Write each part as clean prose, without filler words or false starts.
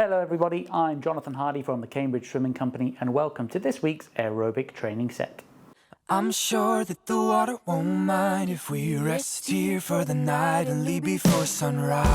Hello everybody, I'm Jonathan Hardy from the Cambridge Swimming Company and welcome to this week's aerobic training set. I'm sure that the water won't mind if we rest here for the night and leave before sunrise.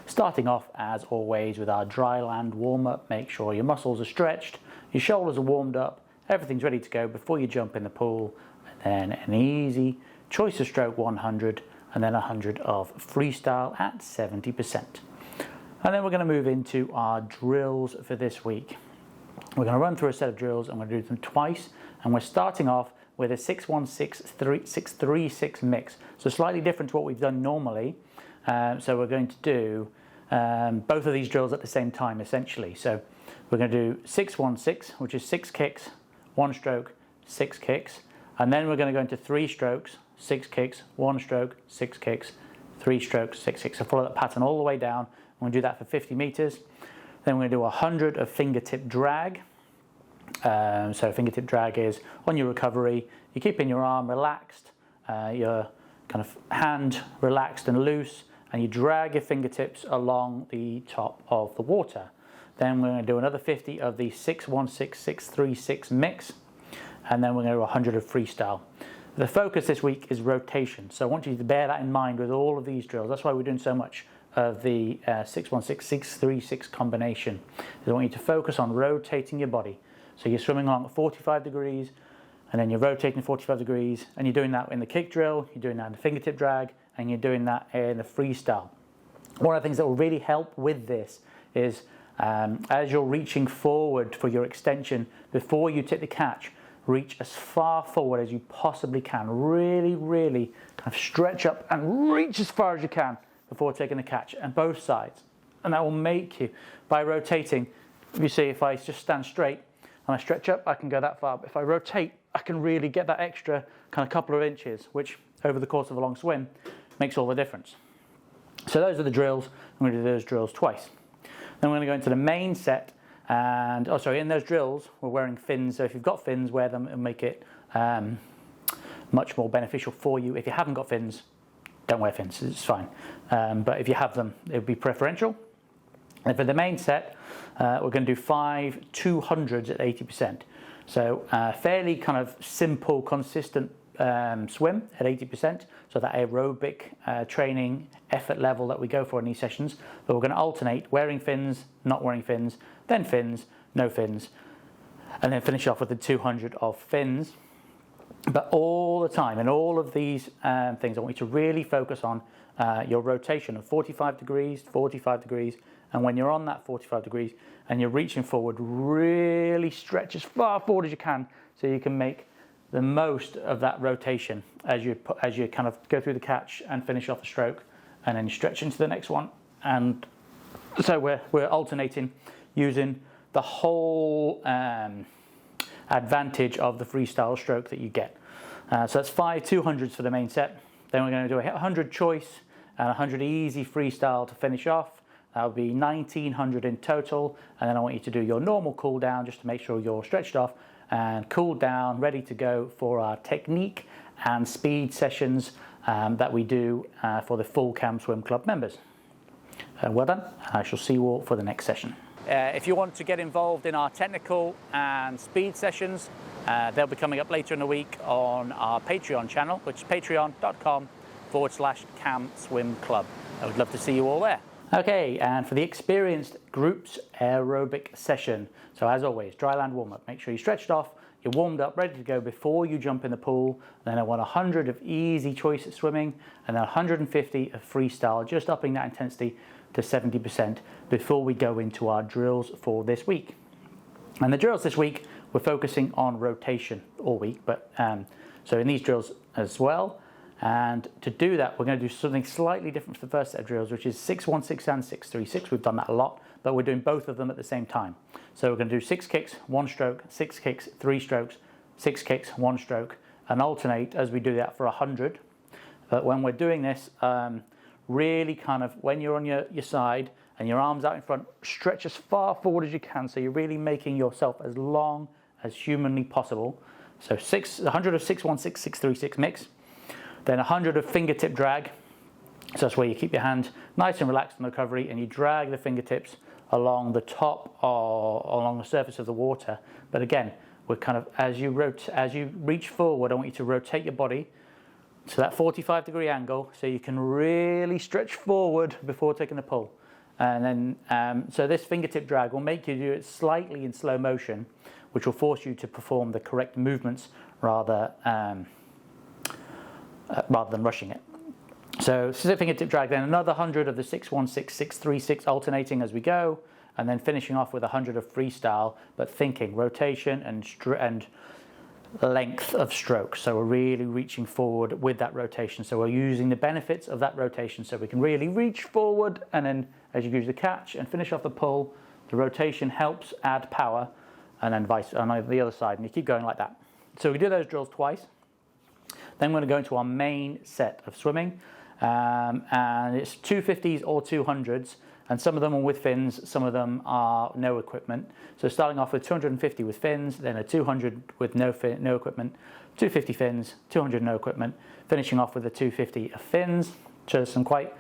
Starting off as always with our dry land warm-up, make sure your muscles are stretched, your shoulders are warmed up, everything's ready to go before you jump in the pool, and then an easy choice of stroke 100 and then 100 of freestyle at 70%. And then we're going to move into our drills for this week. We're going to run through a set of drills and we're going to do them twice, and we're starting off with a 6-1-6-3-6 mix, so slightly different to what we've done normally. So we're going to do both of these drills at the same time essentially. So we're going to do 6-1-6, which is 6 kicks, 1 stroke, 6 kicks, and then we're going to go into 3 strokes, 6 kicks, 1 stroke, 6 kicks, 3 strokes, 6 kicks. So follow that pattern all the way down. I'm going to do that for 50 meters. Then we're going to do 100 of fingertip drag. So fingertip drag is on your recovery, you're keeping your arm relaxed, your kind of hand relaxed and loose, and you drag your fingertips along the top of the water. Then we're going to do another 50 of the 6-1-6-6-3-6 mix, and then we're going to do 100 of freestyle. The focus this week is rotation, so I want you to bear that in mind with all of these drills. That's why we're doing so much of the 6-1-6-6-3-6 combination. I want you to focus on rotating your body. So you're swimming along at 45 degrees, and then you're rotating 45 degrees, and you're doing that in the kick drill, you're doing that in the fingertip drag, and you're doing that in the freestyle. One of the things that will really help with this is as you're reaching forward for your extension, before you tip the catch, reach as far forward as you possibly can. Really, really kind of stretch up and reach as far as you can before taking the catch, and both sides. And that will make you, by rotating, you see if I just stand straight and I stretch up, I can go that far. But if I rotate, I can really get that extra kind of couple of inches, which over the course of a long swim makes all the difference. So those are the drills. I'm going to do those drills twice. Then we're going to go into the main set, and in those drills we're wearing fins. So if you've got fins, wear them and make it much more beneficial for you. If you haven't got fins, don't wear fins, it's fine. But if you have them, it would be preferential. And for the main set, we're going to do 5 200s at 80%. So fairly kind of simple, consistent swim at 80%. So that aerobic training effort level that we go for in these sessions. But we're going to alternate wearing fins, not wearing fins, then fins, no fins, and then finish off with the 200 of fins. But all the time, in all of these things, I want you to really focus on your rotation of 45 degrees, 45 degrees, and when you're on that 45 degrees and you're reaching forward, really stretch as far forward as you can so you can make the most of that rotation as you kind of go through the catch and finish off the stroke, and then you stretch into the next one. And so we're alternating using the whole advantage of the freestyle stroke that you get. So that's 5 200s for the main set. Then we're going to do a 100 choice and 100 easy freestyle to finish off. That would be 1900 in total, and then I want you to do your normal cool down just to make sure you're stretched off and cooled down, ready to go for our technique and speed sessions that we do for the full CamSwim Club members. Well done, and I shall see you all for the next session. If you want to get involved in our technical and speed sessions, they'll be coming up later in the week on our Patreon channel, which is patreon.com/CamSwim Club. I would love to see you all there. Okay, and for the experienced groups aerobic session, so as always, dry land warm-up. Make sure you're stretched off, you're warmed up, ready to go before you jump in the pool. Then I want 100 of easy choice at swimming, and then 150 of freestyle, just upping that intensity to 70% before we go into our drills for this week. And the drills this week, we're focusing on rotation all week, but so in these drills as well. And to do that, we're going to do something slightly different for the first set of drills, which is 6-1-6 and 6-3-6. We've done that a lot, but we're doing both of them at the same time. So we're going to do 6 kicks, 1 stroke, 6 kicks, 3 strokes, 6 kicks, 1 stroke, and alternate as we do that for 100. But when we're doing this, really kind of, when you're on your side and your arms out in front, stretch as far forward as you can, so you're really making yourself as long as humanly possible. So 100 of 616, 636 mix, then 100 of fingertip drag. So that's where you keep your hand nice and relaxed in recovery and you drag the fingertips along the top or along the surface of the water. But again, we're kind of, as you reach forward, I want you to rotate your body to that 45-degree angle so you can really stretch forward before taking the pull. And then, so this fingertip drag will make you do it slightly in slow motion, which will force you to perform the correct movements rather than rushing it. So fingertip drag, then another 100 of the 616, 636 alternating as we go, and then finishing off with 100 of freestyle, but thinking rotation and length of stroke. So we're really reaching forward with that rotation. So we're using the benefits of that rotation so we can really reach forward, and then as you use the catch and finish off the pull, the rotation helps add power, and then vice on the other side, and you keep going like that. So we do those drills twice. Then we're going to go into our main set of swimming. And it's 250s or 200s, and some of them are with fins, some of them are no equipment. So starting off with 250 with fins, then a 200 with no equipment, 250 fins, 200 no equipment, finishing off with a 250 of fins. So some quite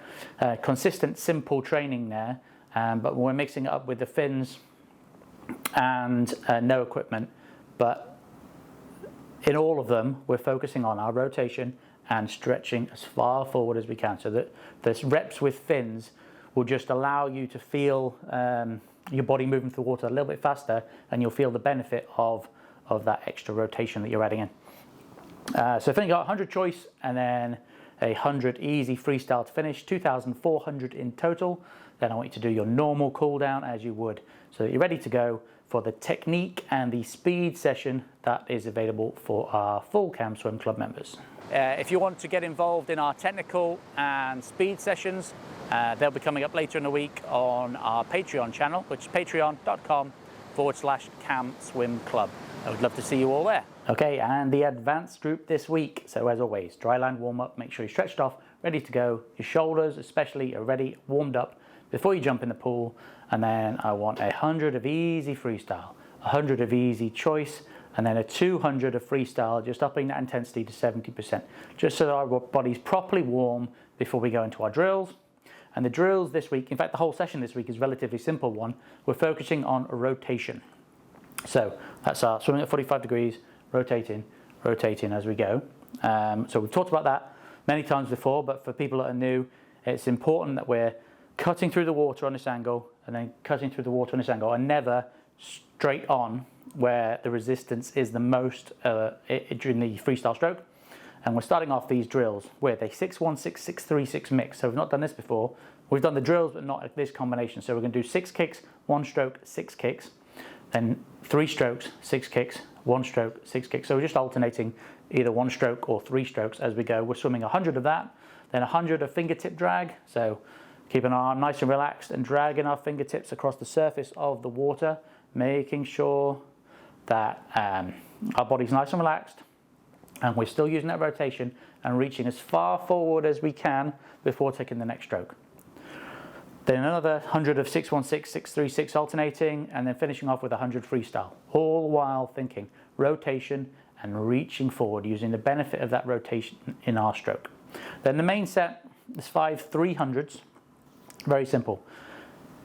consistent, simple training there, but we're mixing it up with the fins and no equipment. But in all of them, we're focusing on our rotation and stretching as far forward as we can, so that the reps with fins will just allow you to feel your body moving through the water a little bit faster, and you'll feel the benefit of that extra rotation that you're adding in. So finishing got 100 choice and then 100 easy freestyle to finish, 2,400 in total. Then I want you to do your normal cool down as you would, so that you're ready to go for the technique and the speed session that is available for our full CamSwim Club members. If you want to get involved in our technical and speed sessions, they'll be coming up later in the week on our Patreon channel, which is patreon.com/CamSwim Club. I would love to see you all there. Okay, and the advanced group this week. So as always, dry land warm up, make sure you're stretched off, ready to go. Your shoulders especially are ready, warmed up before you jump in the pool. And then I want 100 of easy freestyle, 100 of easy choice, and then a 200 of freestyle, just upping that intensity to 70%, just so that our body's properly warm before we go into our drills. And the drills this week, in fact the whole session this week is a relatively simple one. We're focusing on rotation. So that's our swimming at 45 degrees, rotating as we go. So we've talked about that many times before, but for people that are new, it's important that we're cutting through the water on this angle, and then cutting through the water on this angle, and never straight on where the resistance is the most during the freestyle stroke. And we're starting off these drills with a 616, 636 mix. So we've not done this before. We've done the drills, but not this combination. So we're going to do 6 kicks, 1 stroke, 6 kicks, then 3 strokes, 6 kicks, 1 stroke, 6 kicks. So we're just alternating either 1 stroke or 3 strokes as we go. We're swimming 100 of that, then 100 of fingertip drag. So keeping our arm nice and relaxed and dragging our fingertips across the surface of the water, making sure that our body's nice and relaxed, and we're still using that rotation and reaching as far forward as we can before taking the next stroke. Then another 100 of 616, 636 alternating, and then finishing off with 100 freestyle, all while thinking rotation and reaching forward, using the benefit of that rotation in our stroke. Then the main set is 5 300s, very simple.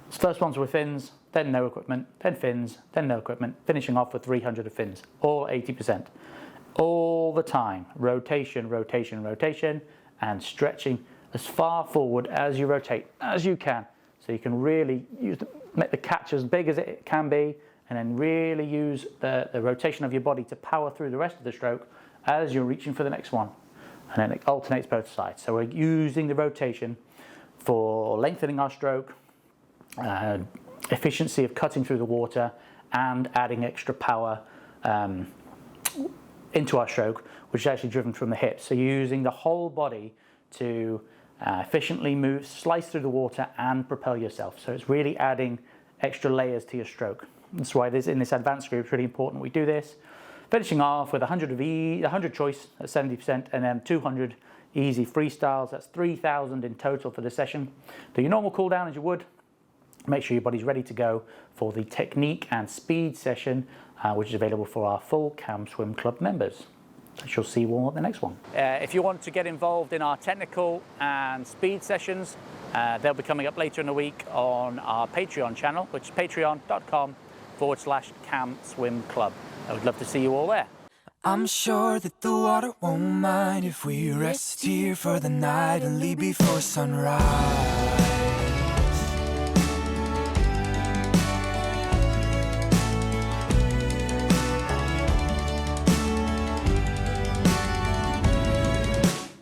First ones with fins, then no equipment, then fins, then no equipment, finishing off with 300 of fins, all 80%. All the time, rotation, rotation, rotation, and stretching as far forward as you rotate, as you can. So you can really make the catch as big as it can be, and then really use the rotation of your body to power through the rest of the stroke as you're reaching for the next one. And then it alternates both sides. So we're using the rotation for lengthening our stroke, efficiency of cutting through the water, and adding extra power into our stroke, which is actually driven from the hips. So you're using the whole body to efficiently move, slice through the water, and propel yourself. So it's really adding extra layers to your stroke. That's why in this advanced group, it's really important we do this. Finishing off with 100 choice at 70%, and then 200 easy freestyles. That's 3,000 in total for the session. Do your normal cool down as you would. make sure your body's ready to go for the technique and speed session, which is available for our full CamSwim Club members. I shall see you all at the next one. If you want to get involved in our technical and speed sessions, they'll be coming up later in the week on our Patreon channel, which is patreon.com/CamSwim Club. I would love to see you all there. I'm sure that the water won't mind if we rest here for the night and leave before sunrise.